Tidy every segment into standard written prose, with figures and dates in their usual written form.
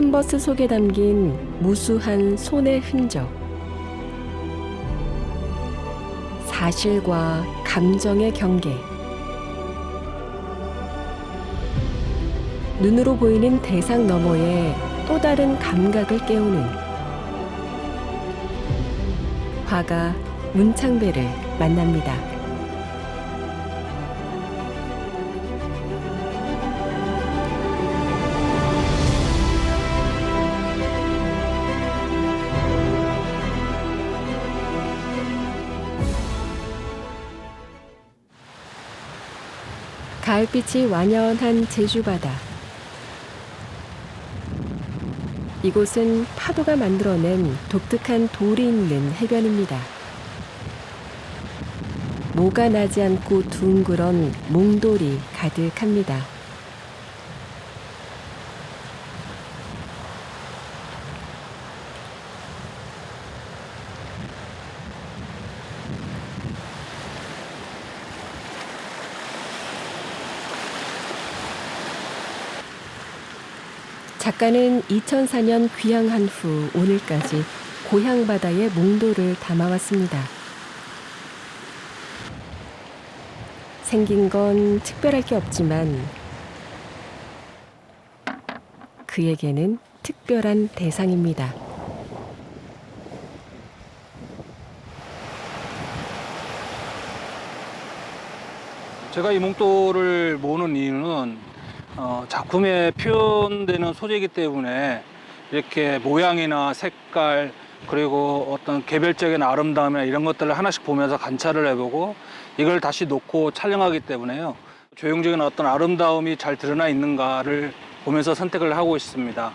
캔버스 속에 담긴 무수한 손의 흔적. 사실과 감정의 경계. 눈으로 보이는 대상 너머에 또 다른 감각을 깨우는 화가 문창배를 만납니다. 가을빛이 완연한 제주바다. 이곳은 파도가 만들어낸 독특한 돌이 있는 해변입니다. 모가 나지 않고 둥그런 몽돌이 가득합니다. 작가는 2004년 귀향한 후 오늘까지 고향 바다의 몽돌을 담아왔습니다. 생긴 건 특별할 게 없지만 그에게는 특별한 대상입니다. 제가 이 몽돌을 모으는 이유는 작품에 표현되는 소재이기 때문에 이렇게 모양이나 색깔 그리고 어떤 개별적인 아름다움이나 이런 것들을 하나씩 보면서 관찰을 해보고 이걸 다시 놓고 촬영하기 때문에요. 조형적인 어떤 아름다움이 잘 드러나 있는가를 보면서 선택을 하고 있습니다.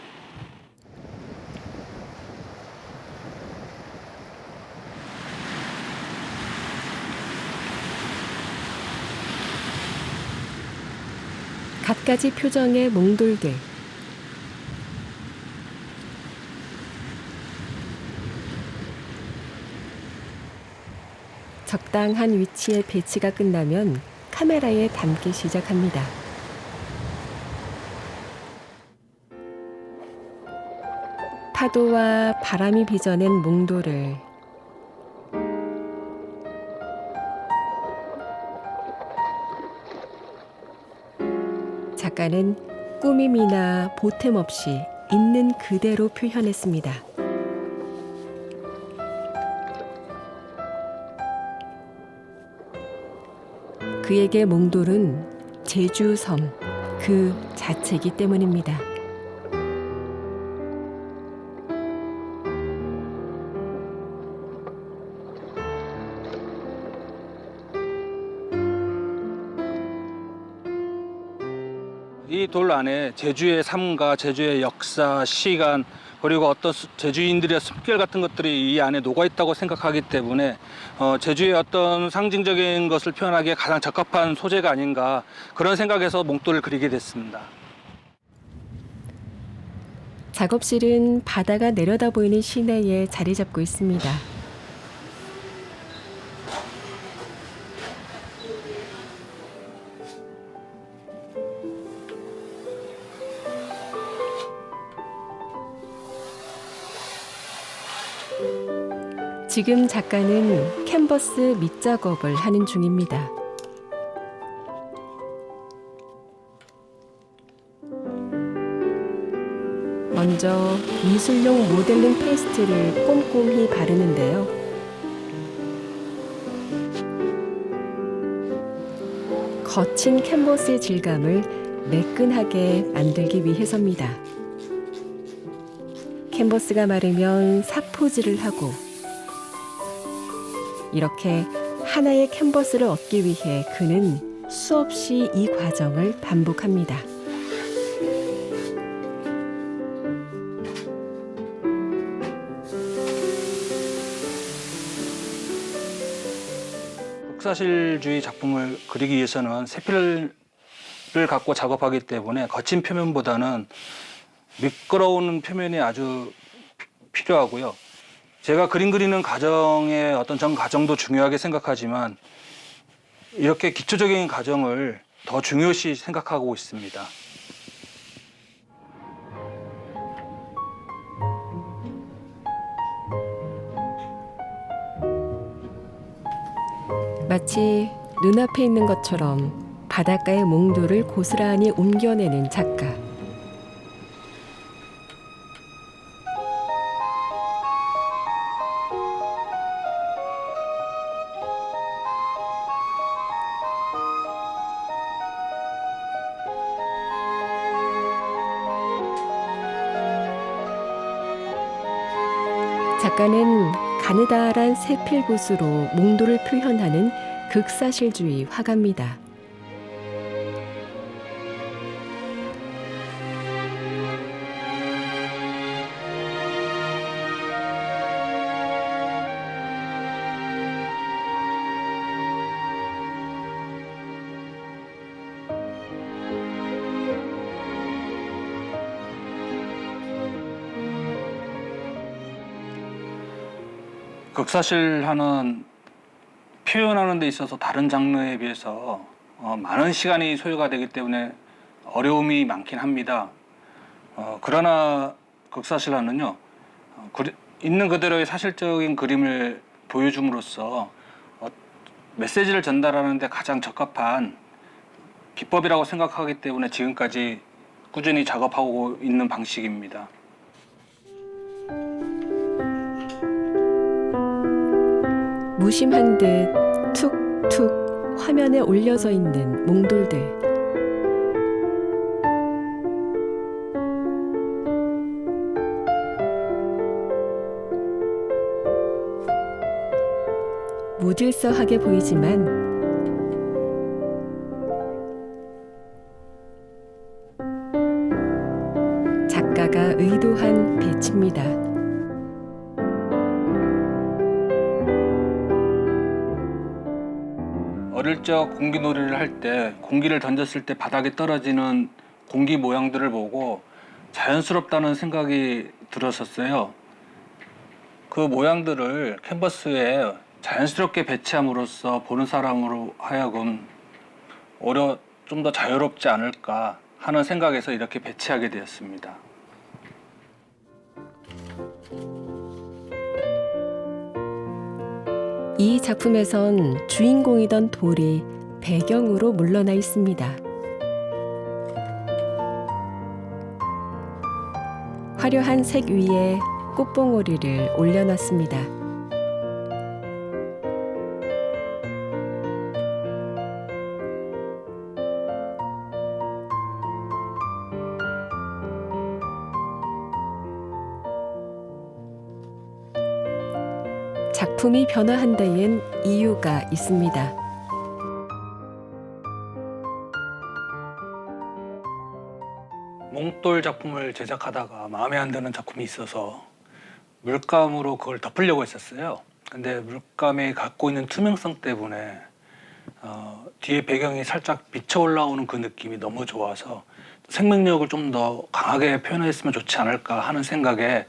갖가지 표정의 몽돌들. 적당한 위치에 배치가 끝나면 카메라에 담기 시작합니다. 파도와 바람이 빚어낸 몽돌을 작가는 꾸밈이나 보탬 없이 있는 그대로 표현했습니다. 그에게 몽돌은 제주섬 그 자체이기 때문입니다. 이 돌 안에 제주의 삶과 제주의 역사, 시간 그리고 어떤 제주인들의 습결 같은 것들이 이 안에 녹아 있다고 생각하기 때문에 제주의 어떤 상징적인 것을 표현하기에 가장 적합한 소재가 아닌가 그런 생각에서 몽돌을 그리게 됐습니다. 작업실은 바다가 내려다 보이는 시내에 자리 잡고 있습니다. 지금 작가는 캔버스 밑작업을 하는 중입니다. 먼저 미술용 모델링 페이스트를 꼼꼼히 바르는데요. 거친 캔버스의 질감을 매끈하게 만들기 위해서입니다. 캔버스가 마르면 사포질을 하고 이렇게 하나의 캔버스를 얻기 위해 그는 수없이 이 과정을 반복합니다. 흑사실주의 작품을 그리기 위해서는 세필을 갖고 작업하기 때문에 거친 표면보다는 미끄러운 표면이 아주 필요하고요. 제가 그림 그리는 과정의 어떤 전 과정도 중요하게 생각하지만 이렇게 기초적인 과정을 더 중요시 생각하고 있습니다. 마치 눈앞에 있는 것처럼 바닷가의 몽도를 고스란히 옮겨내는 작가. 작가는 가느다란 세필붓으로 몽도를 표현하는 극사실주의 화가입니다. 극사실하는 표현하는 데 있어서 다른 장르에 비해서 많은 시간이 소요가 되기 때문에 어려움이 많긴 합니다. 그러나 극사실화는요, 있는 그대로의 사실적인 그림을 보여줌으로써 메시지를 전달하는 데 가장 적합한 기법이라고 생각하기 때문에 지금까지 꾸준히 작업하고 있는 방식입니다. 무심한 듯 툭툭 화면에 올려져 있는 몽돌들. 무질서하게 보이지만 작가가 의도한 배치입니다. 어릴 적 공기놀이를 할 때 공기를 던졌을 때 바닥에 떨어지는 공기 모양들을 보고 자연스럽다는 생각이 들었었어요. 그 모양들을 캔버스에 자연스럽게 배치함으로써 보는 사람으로 하여금 좀 더 자유롭지 않을까 하는 생각에서 이렇게 배치하게 되었습니다. 이 작품에선 주인공이던 돌이 배경으로 물러나 있습니다. 화려한 색 위에 꽃봉오리를 올려놨습니다. 작품이 변화한 데엔 이유가 있습니다. 몽돌 작품을 제작하다가 마음에 안 드는 작품이 있어서 물감으로 그걸 덮으려고 했었어요. 근데 물감이 갖고 있는 투명성 때문에 뒤에 배경이 살짝 비쳐 올라오는 그 느낌이 너무 좋아서 생명력을 좀 더 강하게 표현했으면 좋지 않을까 하는 생각에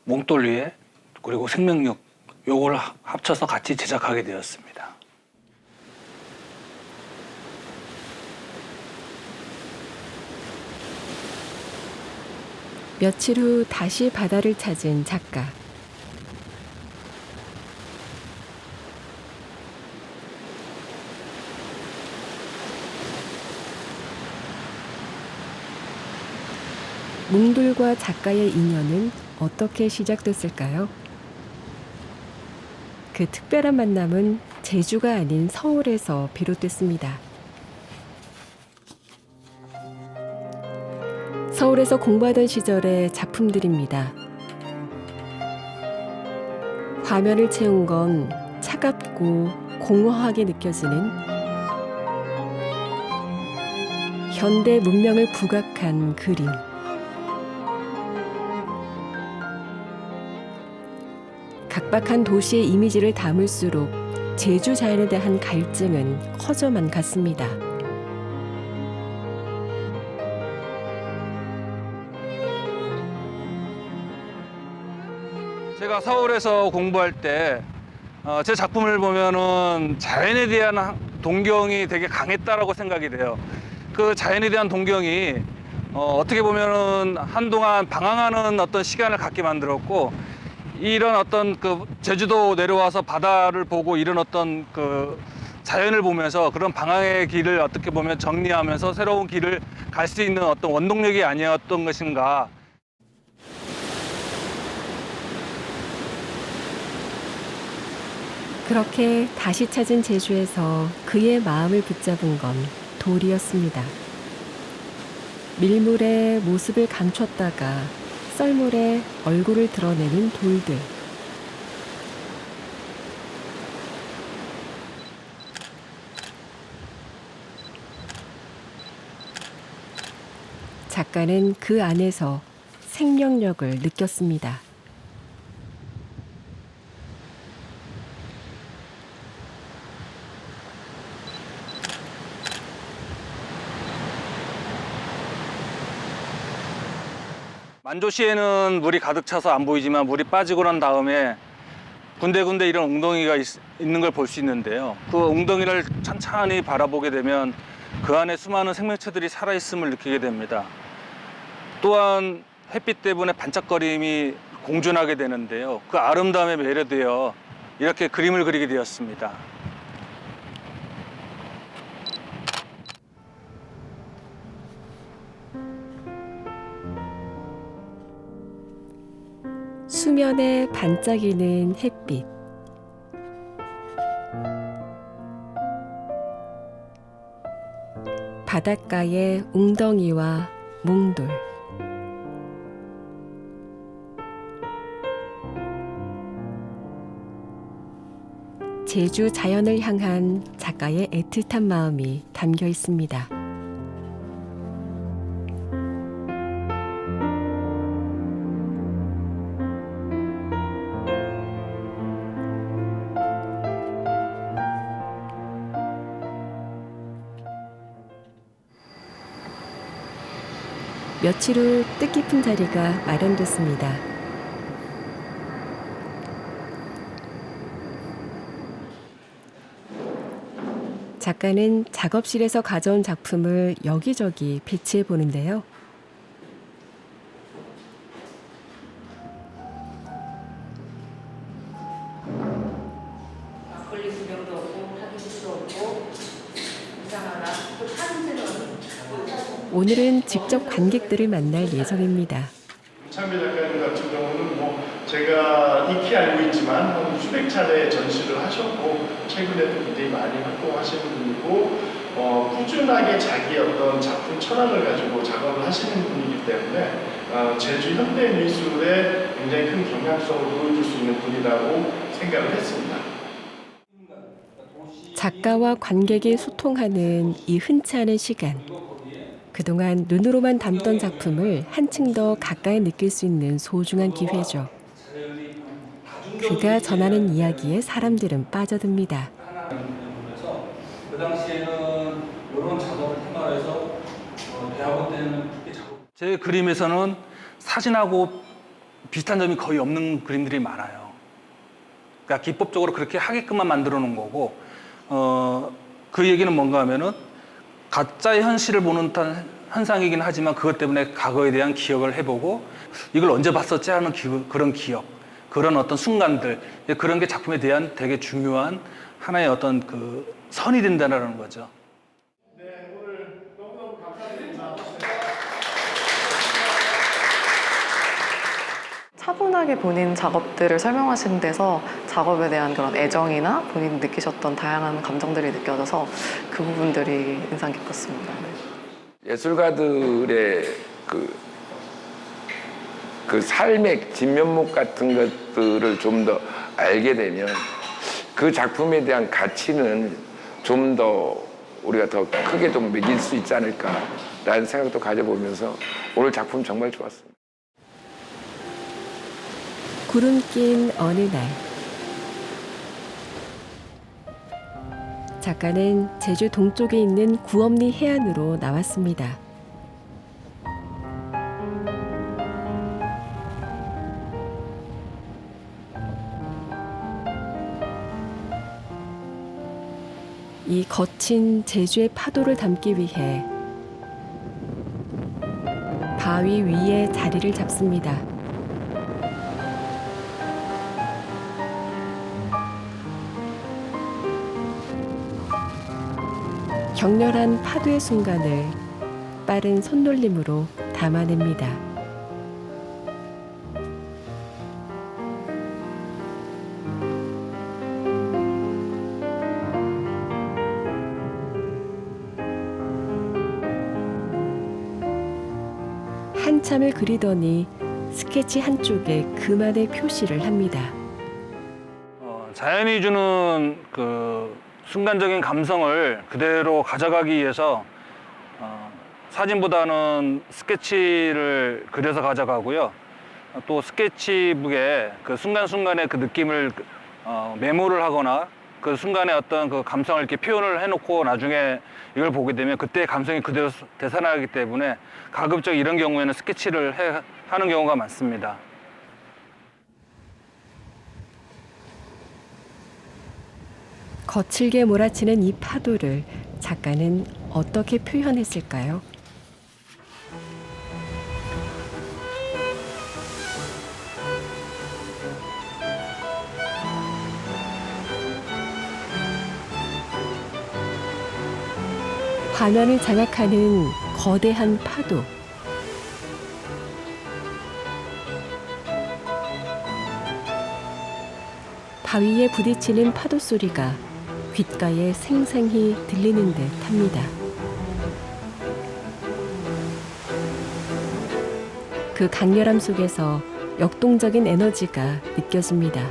몽돌 위에 그리고 생명력 요걸 합쳐서 같이 제작하게 되었습니다. 며칠 후 다시 바다를 찾은 작가. 몽돌과 작가의 인연은 어떻게 시작됐을까요? 그 특별한 만남은 제주가 아닌 서울에서 비롯됐습니다. 서울에서 공부하던 시절의 작품들입니다. 화면을 채운 건 차갑고 공허하게 느껴지는 현대 문명을 부각한 그림. 각박한 도시의 이미지를 담을수록 제주 자연에 대한 갈증은 커져만 갔습니다. 제가 서울에서 공부할 때 제 작품을 보면은 자연에 대한 동경이 되게 강했다라고 생각이 돼요. 그 자연에 대한 동경이 어떻게 보면은 한동안 방황하는 어떤 시간을 갖게 만들었고 이런 어떤 그 제주도 내려와서 바다를 보고 이런 어떤 그 자연을 보면서 그런 방황의 길을 어떻게 보면 정리하면서 새로운 길을 갈 수 있는 어떤 원동력이 아니었던 것인가. 그렇게 다시 찾은 제주에서 그의 마음을 붙잡은 건 돌이었습니다. 밀물에 모습을 감췄다가 썰물에 얼굴을 드러내는 돌들. 작가는 그 안에서 생명력을 느꼈습니다. 만조시에는 물이 가득 차서 안 보이지만 물이 빠지고 난 다음에 군데군데 이런 웅덩이가 있는 걸 볼 수 있는데요. 그 웅덩이를 천천히 바라보게 되면 그 안에 수많은 생명체들이 살아있음을 느끼게 됩니다. 또한 햇빛 때문에 반짝거림이 공존하게 되는데요. 그 아름다움에 매료되어 이렇게 그림을 그리게 되었습니다. 수면에 반짝이는 햇빛. 바닷가의 웅덩이와 몽돌. 제주 자연을 향한 작가의 애틋한 마음이 담겨 있습니다. 며칠 후 뜻깊은 자리가 마련됐습니다. 작가는 작업실에서 가져온 작품을 여기저기 배치해 보는데요. 막걸리 구경도 없고 사진도 없고 이상하다. 또 사진은 오늘은 직접 관객들을 만날 예정입니다. 임창배 작가님 같은 경우는 제가 익히 알고 있지만 한 수백 차례 전시를 하셨고 최근에도 굉장히 많이 활동하시는 분이고 꾸준하게 자기 어떤 작품 철학을 가지고 작업을 하시는 분이기 때문에 제주 현대 미술에 굉장히 큰 경향성을 보여줄 수 있는 분이라고 생각을 했습니다. 작가와 관객이 소통하는 이 흔치 않은 시간. 그동안 눈으로만 담던 작품을 한층 더 가까이 느낄 수 있는 소중한 기회죠. 그가 전하는 이야기에 사람들은 빠져듭니다. 그 당시에는 이런 작업을 테마로 대학원 때는 제 그림에서는 사진하고 비슷한 점이 거의 없는 그림들이 많아요. 그러니까 기법적으로 그렇게 하게끔만 만들어 놓은 거고 그 얘기는 뭔가 하면은 가짜의 현실을 보는 듯한 현상이긴 하지만 그것 때문에 과거에 대한 기억을 해보고 이걸 언제 봤었지 하는 그런 기억, 그런 어떤 순간들, 그런 게 작품에 대한 되게 중요한 하나의 어떤 그 선이 된다는 거죠. 네, 오늘 너무너무 감사드립니다. 차분하게 본인 작업들을 설명하시는 데서 작업에 대한 그런 애정이나 본인이 느끼셨던 다양한 감정들이 느껴져서 그 부분들이 인상 깊었습니다. 예술가들의 그 삶의 진면목 같은 것들을 좀 더 알게 되면 그 작품에 대한 가치는 좀 더 우리가 더 크게 좀 매길 수 있지 않을까라는 생각도 가져보면서 오늘 작품 정말 좋았습니다. 구름 낀 어느 날 작가는 제주 동쪽에 있는 구엄리 해안으로 나왔습니다. 이 거친 제주의 파도를 담기 위해 바위 위에 자리를 잡습니다. 격렬한 파도의 순간을 빠른 손놀림으로 담아냅니다. 한참을 그리더니 스케치 한쪽에 그만의 표시를 합니다. 자연이 주는 그 순간적인 감성을 그대로 가져가기 위해서 사진보다는 스케치를 그려서 가져가고요. 또 스케치북에 그 순간순간의 그 느낌을 메모를 하거나 그 순간의 어떤 그 감성을 이렇게 표현을 해놓고 나중에 이걸 보게 되면 그때의 감성이 그대로 되살아나기 때문에 가급적 이런 경우에는 스케치를 하는 경우가 많습니다. 거칠게 몰아치는 이 파도를 작가는 어떻게 표현했을까요? 관원을 장악하는 거대한 파도. 바위에 부딪히는 파도 소리가 귓가에 생생히 들리는 듯 합니다. 그 강렬함 속에서 역동적인 에너지가 느껴집니다.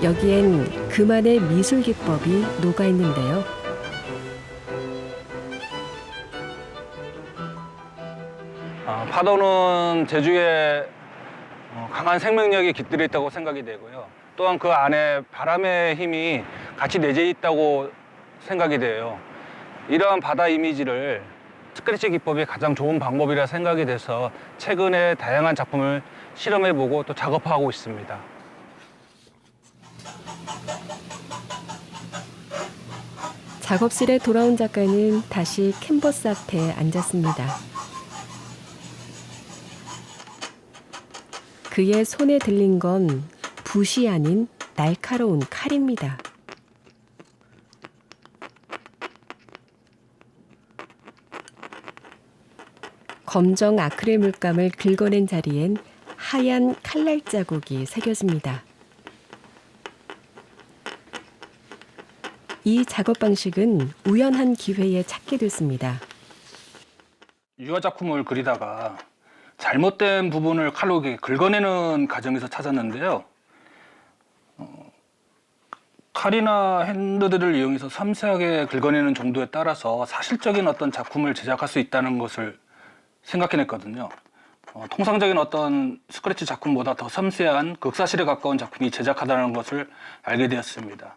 여기엔 그만의 미술 기법이 녹아 있는데요. 파도는 제주에 강한 생명력이 깃들어 있다고 생각이 되고요. 또한 그 안에 바람의 힘이 같이 내재 있다고 생각이 돼요. 이러한 바다 이미지를 스크래치 기법이 가장 좋은 방법이라 생각이 돼서 최근에 다양한 작품을 실험해보고 또 작업하고 있습니다. 작업실에 돌아온 작가는 다시 캔버스 앞에 앉았습니다. 그의 손에 들린 건 붓이 아닌 날카로운 칼입니다. 검정 아크릴 물감을 긁어낸 자리엔 하얀 칼날 자국이 새겨집니다. 이 작업 방식은 우연한 기회에 찾게 됐습니다. 유화 작품을 그리다가 잘못된 부분을 칼로 긁어내는 과정에서 찾았는데요. 칼이나 핸드들을 이용해서 섬세하게 긁어내는 정도에 따라서 사실적인 어떤 작품을 제작할 수 있다는 것을 생각해냈거든요. 통상적인 어떤 스크래치 작품보다 더 섬세한 극사실에 가까운 작품이 제작하다는 것을 알게 되었습니다.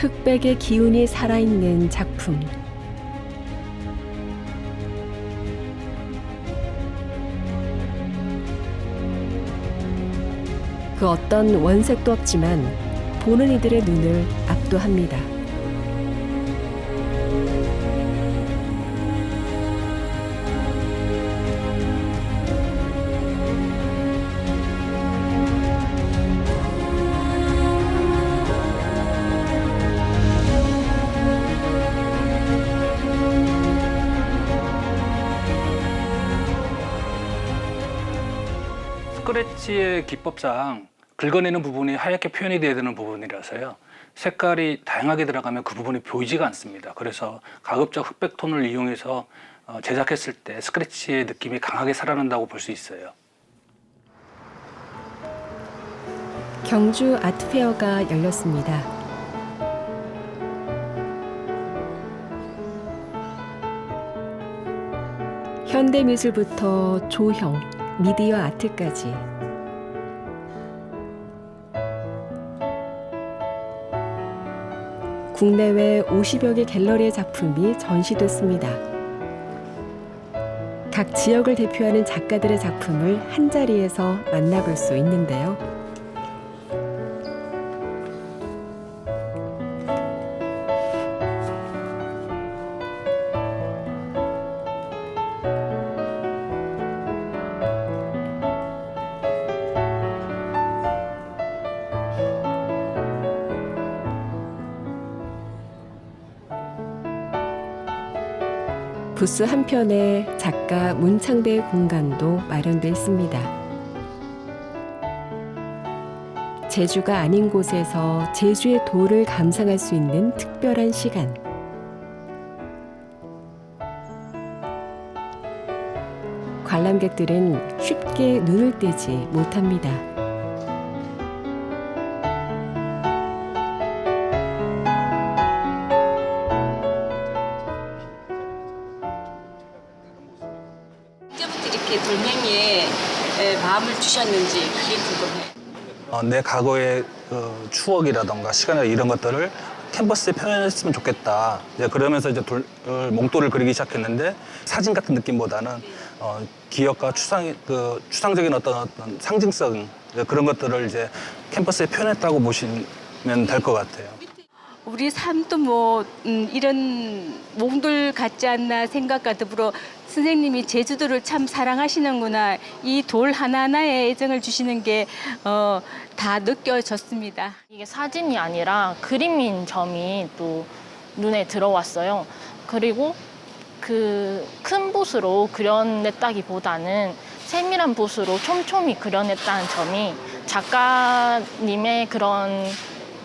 흑백의 기운이 살아있는 작품. 그 어떤 원색도 없지만 보는 이들의 눈을 압도합니다. 스크래치의 기법상 긁어내는 부분이 하얗게 표현이 돼야 되는 부분이라서요. 색깔이 다양하게 들어가면 그 부분이 보이지가 않습니다. 그래서 가급적 흑백 톤을 이용해서 제작했을 때 스크래치의 느낌이 강하게 살아난다고 볼 수 있어요. 경주 아트페어가 열렸습니다. 현대미술부터 조형, 미디어 아트까지 국내외 50여 개 갤러리의 작품이 전시됐습니다. 각 지역을 대표하는 작가들의 작품을 한자리에서 만나볼 수 있는데요. 부스 한편에 작가 문창배의 공간도 마련돼 있습니다. 제주가 아닌 곳에서 제주의 도를 감상할 수 있는 특별한 시간. 관람객들은 쉽게 눈을 떼지 못합니다. 언제부터 이렇게 돌멩이에 마음을 주셨는지 그게 궁금해요. 내 과거의 그 추억이라던가 시간이나 이런 것들을 캔버스에 표현했으면 좋겠다. 이제 그러면서 이제 몽돌을 그리기 시작했는데 사진 같은 느낌보다는 기억과 추상적인 어떤 상징성 그런 것들을 이제 캔버스에 표현했다고 보시면 될 것 같아요. 우리 삶도 뭐 이런 몽돌 같지 않나 생각과 더불어 선생님이 제주도를 참 사랑하시는구나. 이 돌 하나하나에 애정을 주시는 게 다 느껴졌습니다. 이게 사진이 아니라 그림인 점이 또 눈에 들어왔어요. 그리고 그 큰 붓으로 그려냈다기보다는 세밀한 붓으로 촘촘히 그려냈다는 점이 작가님의 그런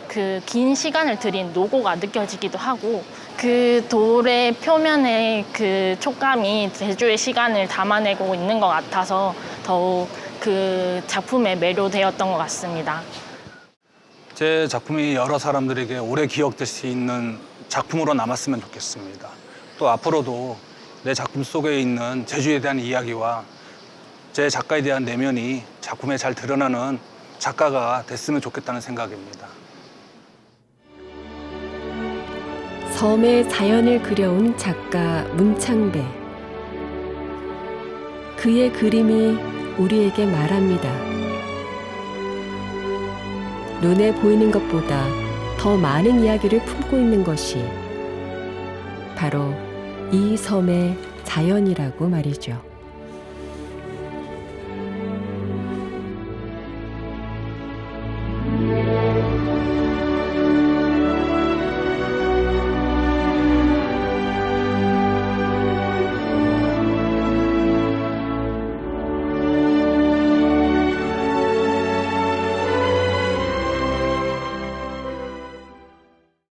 그 긴 시간을 들인 노고가 느껴지기도 하고 그 돌의 표면의 그 촉감이 제주의 시간을 담아내고 있는 것 같아서 더욱 그 작품에 매료되었던 것 같습니다. 제 작품이 여러 사람들에게 오래 기억될 수 있는 작품으로 남았으면 좋겠습니다. 또 앞으로도 내 작품 속에 있는 제주에 대한 이야기와 제 작가에 대한 내면이 작품에 잘 드러나는 작가가 됐으면 좋겠다는 생각입니다. 섬의 자연을 그려온 작가 문창배. 그의 그림이 우리에게 말합니다. 눈에 보이는 것보다 더 많은 이야기를 품고 있는 것이 바로 이 섬의 자연이라고 말이죠.